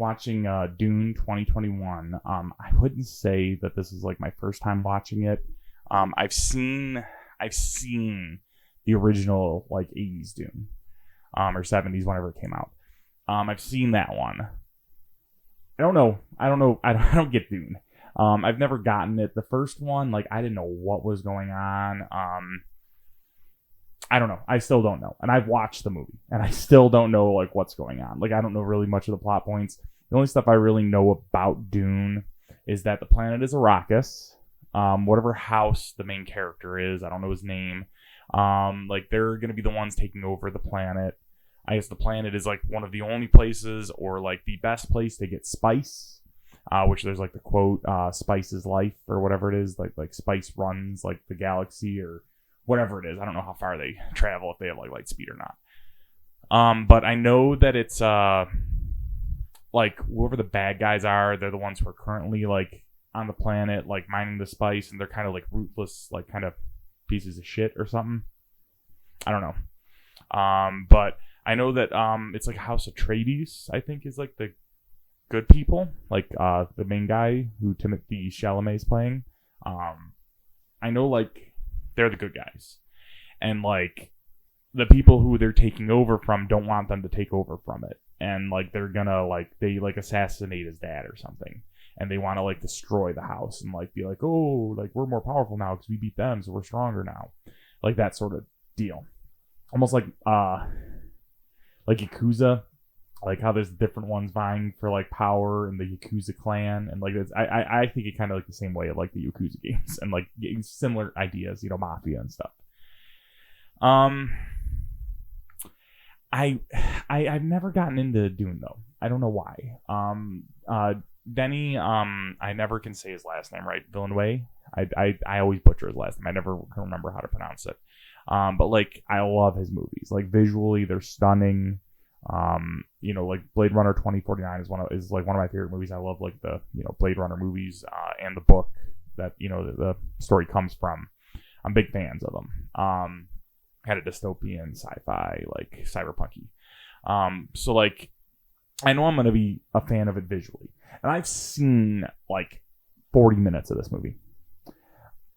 watching Dune 2021. I wouldn't say that this is like my first time watching it. I've seen the original like 80s Dune, or 70s whenever it came out. I've seen that one. I don't know. I don't get Dune. I've never gotten it. The first one, like, I didn't know what was going on. I don't know. I still don't know. And I've watched the movie, and I still don't know, like, what's going on. Like, I don't know really much of the plot points. The only stuff I really know about Dune is that the planet is Arrakis. Whatever house the main character is, I don't know his name. Like, they're going to be the ones taking over the planet. I guess the planet is, like, one of the only places, or, like, the best place to get spice. Which there's like the quote, spice is life, or whatever it is, like spice runs like the galaxy, or whatever it is. I don't know how far they travel, if they have like light speed or not. But I know that it's like whoever the bad guys are, they're the ones who are currently like on the planet, like mining the spice, and they're kind of like ruthless, like kind of pieces of shit or something. I don't know. But I know that it's like House Atreides, I think, is like the good people, like the main guy who Timothy Chalamet is playing. I know like they're the good guys, and like the people who they're taking over from don't want them to take over from it, and like they're gonna like they like assassinate his dad or something, and they want to like destroy the house and like be like, oh, like we're more powerful now because we beat them, so we're stronger now, like that sort of deal. Almost like Yakuza. Like how there's different ones vying for like power in the Yakuza clan, and like it's, I think it kind of like the same way of like the Yakuza games and like similar ideas, you know, mafia and stuff. I've never gotten into Dune though. I don't know why. Denny, I never can say his last name right. Villeneuve. I always butcher his last name. I never can remember how to pronounce it. But like I love his movies. Like visually, they're stunning. You know, like Blade Runner 2049 is like one of my favorite movies. I love like the, you know, Blade Runner movies, and the book that, you know, the story comes from. I'm big fans of them. Kind of dystopian sci-fi, like cyberpunky. So like I know I'm going to be a fan of it visually, and I've seen like 40 minutes of this movie.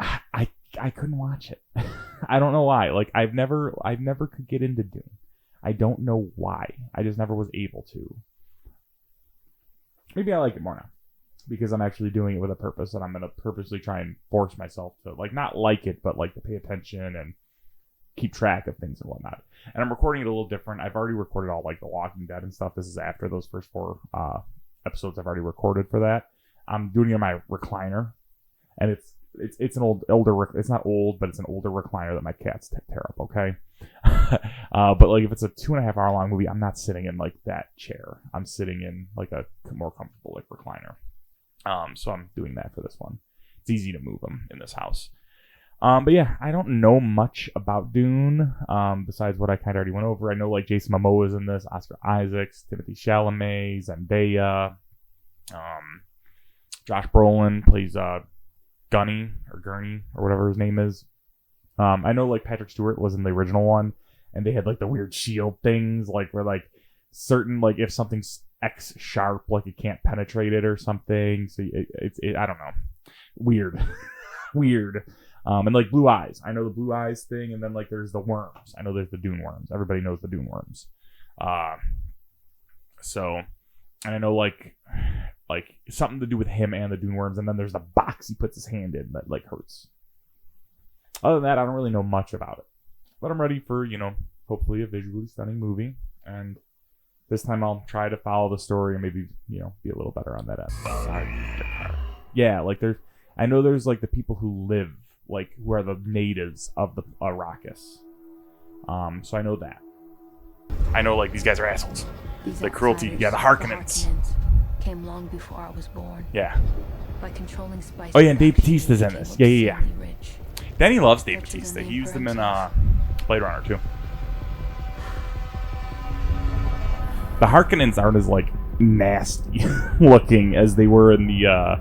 I couldn't watch it. I don't know why. Like I've never could get into Dune. I don't know why. I just never was able to. Maybe I like it more now, because I'm actually doing it with a purpose, and I'm going to purposely try and force myself to, like, not like it, but, like, to pay attention and keep track of things and whatnot. And I'm recording it a little different. I've already recorded all, like, The Walking Dead and stuff. This is after those first 4 episodes I've already recorded for that. I'm doing it on my recliner, and it's an older, it's not old, but it's an older recliner that my cats tear up, okay? But like if it's a 2.5 hour long movie, I'm not sitting in like that chair. I'm sitting in like a more comfortable like recliner. So I'm doing that for this one. It's easy to move them in this house. But yeah, I don't know much about Dune, besides what I kind of already went over. I know like Jason Momoa is in this, Oscar Isaacs, Timothy Chalamet, Zendaya, Josh Brolin plays Gurney or whatever his name is. I know like Patrick Stewart was in the original one, and they had like the weird shield things, like where like certain, like if something's X sharp, like it can't penetrate it or something. So it's I don't know, weird. And like blue eyes. I know the blue eyes thing, and then like there's the worms. I know there's the Dune worms. Everybody knows the Dune worms. So, and I know like something to do with him and the Dune worms, and then there's the box he puts his hand in that like hurts. Other than that, I don't really know much about it. But I'm ready for, you know, hopefully a visually stunning movie. And this time I'll try to follow the story and maybe, you know, be a little better on that end. Sorry. Yeah, like I know there's like the people who live, like who are the natives of the Arrakis. So I know that. I know like these guys are assholes. The cruelty, yeah, the Harkonnens. Came long before I was born. Yeah. By controlling spice. Oh yeah, and Dave Bautista's in this. Yeah. Danny loves Dave Bautista. He used him in Blade Runner too. The Harkonnens aren't as like nasty looking as they were in the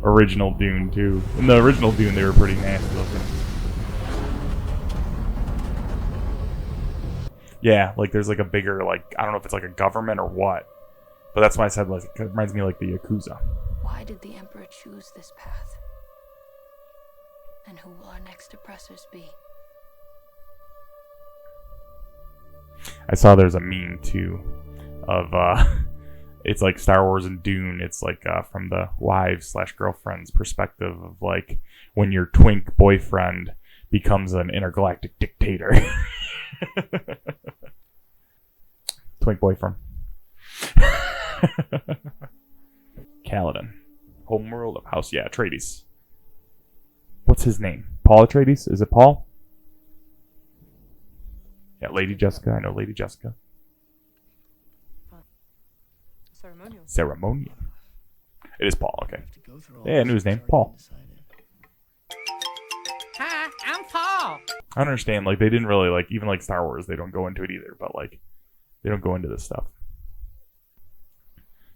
original Dune too. In the original Dune, they were pretty nasty looking. Yeah, like there's like a bigger, like I don't know if it's like a government or what, But that's why I said like it reminds me like the Yakuza. Why did the Emperor choose this path? And who will our next oppressors be? I saw there's a meme too of it's like Star Wars and Dune. It's like from the wives/girlfriend's perspective of like when your twink boyfriend becomes an intergalactic dictator. Twink boyfriend. Kaladin. Homeworld of House. Yeah, Atreides. What's his name? Paul Atreides? Is it Paul? Yeah, Lady Jessica. I know Lady Jessica. Ceremonial. It is Paul, okay. Yeah, I knew his name. Paul. Hi, I'm Paul. I don't understand. Like, they didn't really, like, even like Star Wars, they don't go into it either. But, like, they don't go into this stuff.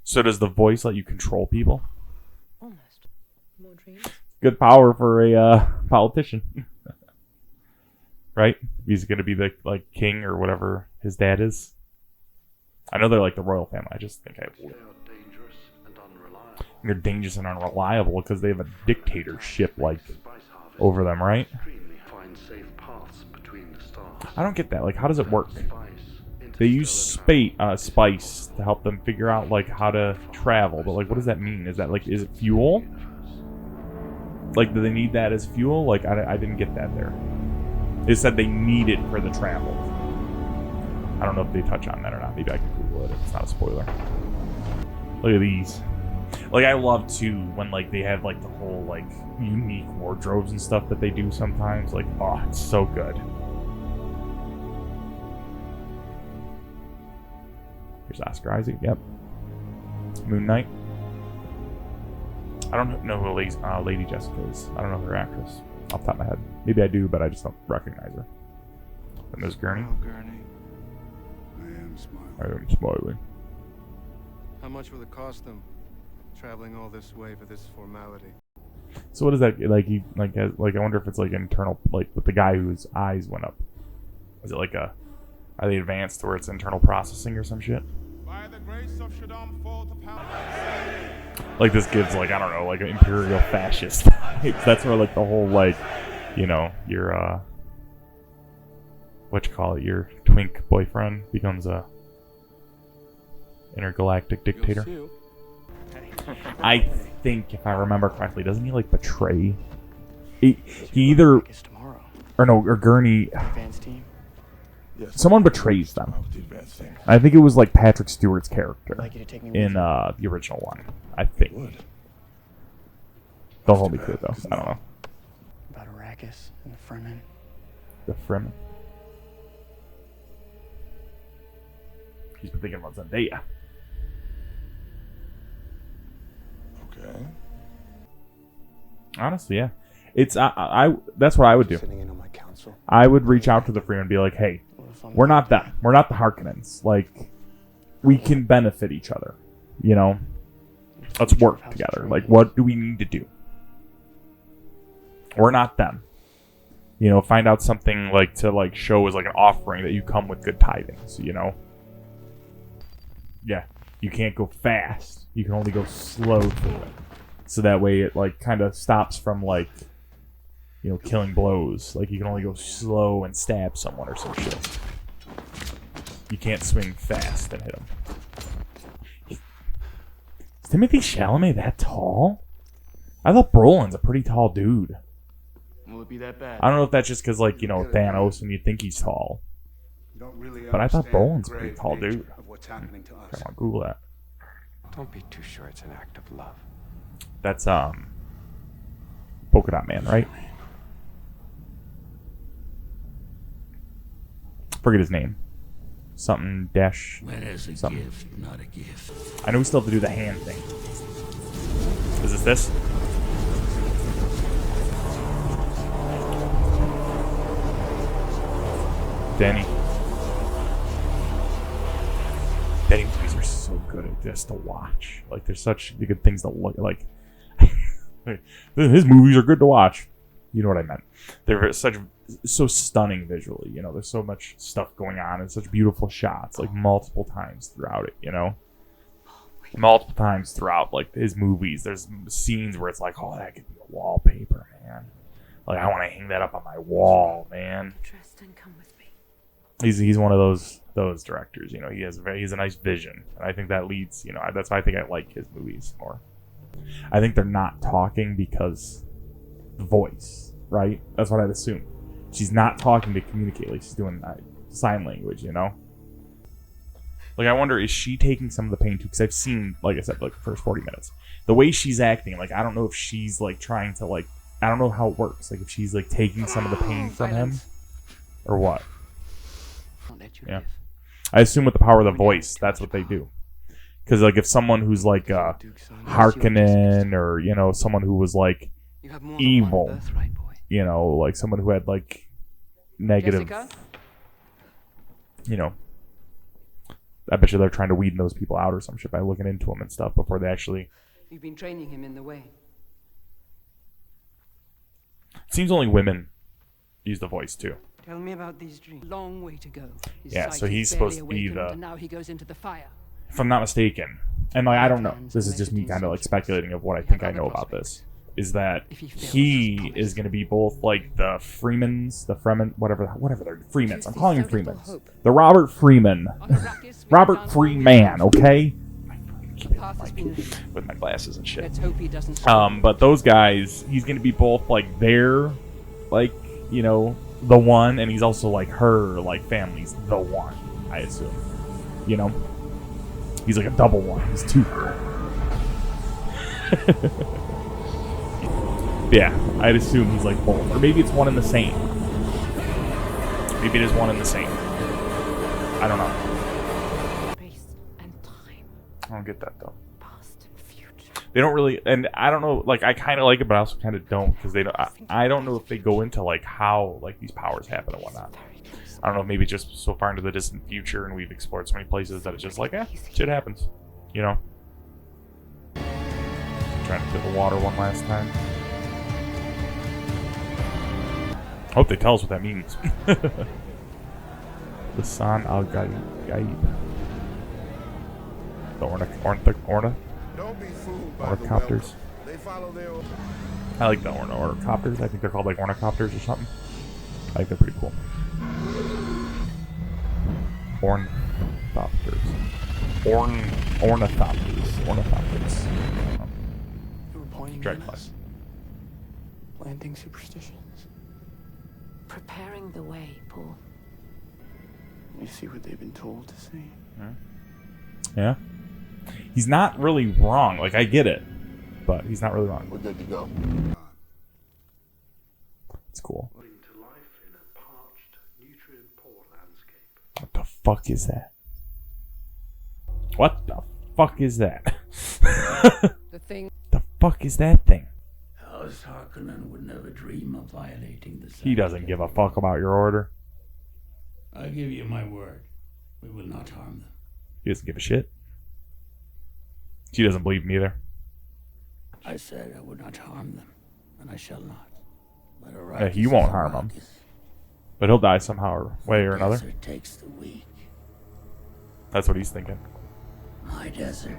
So does the voice let you control people? Almost. More dreams? Good power for a politician. Right? He's going to be the, like, king or whatever his dad is. I know they're like the royal family. I just think they're dangerous and unreliable because they have a dictatorship, like, over them, right? I don't get that. Like, how does it work? They use spice to help them figure out, like, how to travel. But, like, what does that mean? Is that, like, is it fuel? Like, do they need that as fuel? Like, I didn't get that there. They said they need it for the travel. I don't know if they touch on that or not. Maybe I can Google it if it's not a spoiler. Look at these. Like, I love, too, when, like, they have, like, the whole, like, unique wardrobes and stuff that they do sometimes. Like, oh, it's so good. Here's Oscar Isaac. Yep. Moon Knight. I don't know who Lady Jessica is. I don't know her actress off the top of my head. Maybe I do, but I just don't recognize her. And there's Gurney. Oh, Gurney. I am smiling. How much will it cost them traveling all this way for this formality? So what is that like? He like has, like I wonder if it's like internal, like with the guy whose eyes went up. Is it like a? Are they advanced where it's internal processing or some shit? By the grace of Shaddam, fall to power. Like this gives like I don't know, like an imperial fascist. That's where like the whole like, you know, your what you call it, your twink boyfriend becomes a intergalactic dictator. I think if I remember correctly, doesn't he like betray? He either or Gurney. Someone betrays them. I think it was like Patrick Stewart's character in the original one. I think. Don't hold me to it though. I don't know. About Arrakis and the Fremen. The Fremen. He's been thinking about Zendaya. Okay. Honestly, yeah. It's I that's what I would do. I would reach out to the Fremen and be like, hey, we're not them. We're not the Harkonnens. Like, we can benefit each other. You know? Let's work together. Like, what do we need to do? We're not them. You know, find out something like to like show as like an offering that you come with good tidings, you know? Yeah. You can't go fast. You can only go slow through it. So that way it like kind of stops from like, you know, killing blows. Like you can only go slow and stab someone or some shit. You can't swing fast and hit him. Is Timothée Chalamet that tall? I thought Brolin's a pretty tall dude. Will it be that bad? I don't know if that's just because, like, you know, Thanos and you think he's tall. But I thought Brolin's a pretty tall dude. Come on, Google that. Don't be too sure it's an act of love. That's, Polka Dot Man, right? Forget his name. Something dash. When is a something. gift, not a gift. I know we still have to do the hand thing. Is this? Danny movies are so good at this to watch. Like, there's such good things to look like. His movies are good to watch. You know what I meant. They're so stunning visually. You know, there's so much stuff going on and such beautiful shots, like multiple times throughout it. You know, multiple times throughout like his movies. There's scenes where it's like, oh, that could be a wallpaper, man. Like I want to hang that up on my wall, man. Tristan, come with me. He's one of those directors. You know, he has a nice vision, and I think that leads. You know, that's why I think I like his movies more. I think they're not talking because the voice, right? That's what I'd assume. She's not talking to communicate. Like she's doing sign language, you know. Like I wonder, is she taking some of the pain too? Because I've seen, like I said, like the first 40 minutes, the way she's acting. Like I don't know if she's like trying to like. I don't know how it works. Like if she's like taking some of the pain from him, or what. Yeah, I assume with the power of the voice, that's what they do. Because like if someone who's like Harkonnen, or you know someone who was like evil, you know, like someone who had like negative, you know, I bet you they're trying to weed those people out or some shit by looking into them and stuff before they actually. You've been training him in the way. It seems only women use the voice too. Tell me about these dreams. Long way to go. His Yeah, sight so is he's barely supposed to be awakened, the. and now he goes into the fire. If I'm not mistaken, and like I don't know, this is just me kind of like speculating of what I think I know about this. Is that he is going to be both like the Freemans, the Fremen, whatever they're Freemans. I'm calling them Freemans. The Robert Freeman, Robert Freeman. Okay. With my glasses and shit. Let's hope he doesn't. But those guys, he's going to be both like their, like you know, the one, and he's also like her, like family's the one. I assume, you know, he's like a double one. He's two. Yeah, I'd assume he's like both. Or maybe it's one and the same. Maybe it is one and the same. I don't know. Space and time. I don't get that, though. Past and future. They don't really... And I don't know... Like, I kind of like it, but I also kind of don't. Because they don't... I don't know if they go into, like, how, like, these powers happen and whatnot. I don't know if maybe just so far into the distant future and we've explored so many places that it's just like, shit happens. You know? Trying to hit the water one last time. I hope they tell us what that means. The San al Gaib. The orna? Don't be fooled by the Ornithopters. wealth. They follow their own. I like the ornithopters. I think they're called like ornithopters or something. I think they're pretty cool. Ornithopters. Ornithopters. You were pointing at us. Planting superstitions. Preparing the way, Paul. You see what they've been told to see. Yeah. He's not really wrong. Like, I get it. But he's not really wrong. We're good to go. It's cool. To life in a parched, nutrient-poor landscape. What the fuck is that? What the fuck is that? The thing. The fuck is that thing? House Harkonnen would never dream of violating the He doesn't give a fuck about your order. I give you my word. We will not harm them. He doesn't give a shit. She doesn't believe me either. I said I would not harm them, and I shall not. But He won't harm them. But he'll die somehow or way or another. Desert takes the weak. That's what he's thinking. My desert.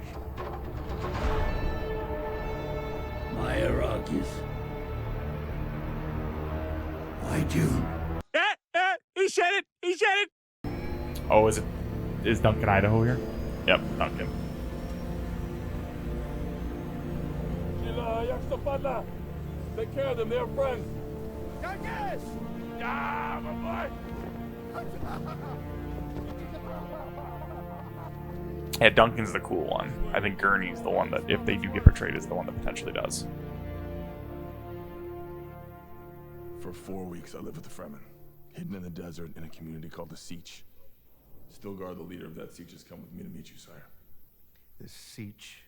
My Iraqis. My Dune. He said it! He said it! Oh, is Duncan Idaho here? Yep, Duncan. Take care of them, they're friends. Yeah, my boy. Yeah, Duncan's the cool one. I think Gurney's the one that, if they do get portrayed, is the one that potentially does. For 4 weeks, I lived with the Fremen, hidden in the desert in a community called the Siege. Stilgar, the leader of that Siege, has come with me to meet you, sire. This siege.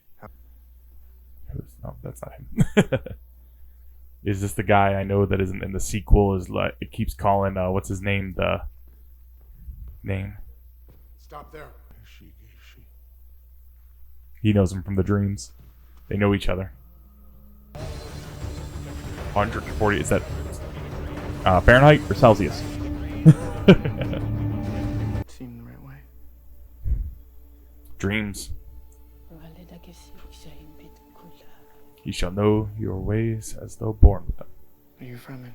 No, that's not him. Is this the guy I know that isn't in the sequel? Is like it keeps calling what's his name? The name. Stop there. She. He knows him from the dreams. They know each other. 140. Is that Fahrenheit or Celsius? Seem the right way. Dreams. Ye shall know your ways as though born with them. Are you from it?